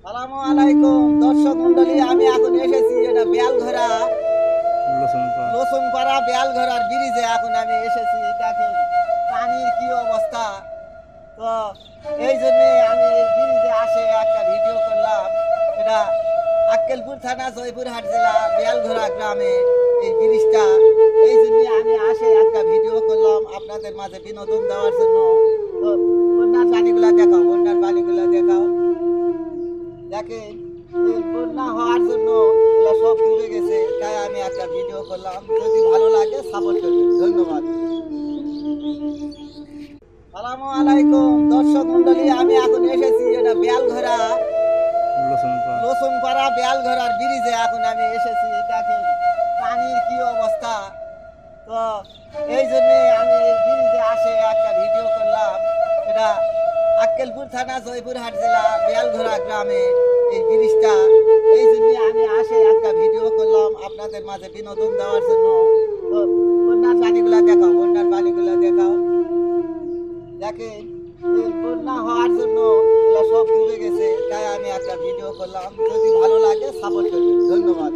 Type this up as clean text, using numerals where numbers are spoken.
সালামু আলাইকুম দর্শক মন্ডলী, আমি এখন এসেছি এটা বেলঘরা লসুনপাড়া বেলঘরার ব্রিজে এখন আমি এসেছি। দেখেন পানির কি অবস্থা। তো এই জন্যে আমি এই ব্রিজে আসে একটা ভিডিও করলাম। এটা আক্কেলপুর থানা জয়পুরহাট জেলা বেলঘরা গ্রামে এই ব্রিজটা। এই জন্যে আমি আসে একটা ভিডিও করলাম আপনাদের মাঝে বিনোদন দেওয়ার জন্য। তো বন্যার পানিগুলা দেখাও, বন্যার পানিগুলা দেখাও। দেখেন এই বন্যা হওয়ার জন্য এগুলো সব ডুবে গেছে, তাই আমি একটা ভিডিও করলাম। যদি ভালো লাগে সাপোর্ট করবেন, ধন্যবাদ। সালামু আলাইকুম দর্শক মন্ডলী, আমি এখন এসেছি এটা বেলঘরা লসুনপাড়া বেলঘরার ব্রিজে এখন আমি এসেছি। দেখেন পানির কি অবস্থা। তো এই জন্যে আমি এই ব্রিজে আসে একটা ভিডিও করলাম। এটা আক্কেলপুর থানা জয়পুরহাট জেলা বেলঘরা গ্রামে এই ব্রিজটা। এই জন্যে আমি আসে একটা ভিডিও করলাম আপনাদের মাঝে বিনোদন দেওয়ার জন্য। তো বন্যার পানিগুলা দেখাও, বন্যার পানিগুলা দেখাও। দেখেন এই বন্যা হওয়ার জন্য এগুলো সব ডুবে গেছে, তাই আমি একটা ভিডিও করলাম। যদি ভালো লাগে সাপোর্ট করবেন, ধন্যবাদ।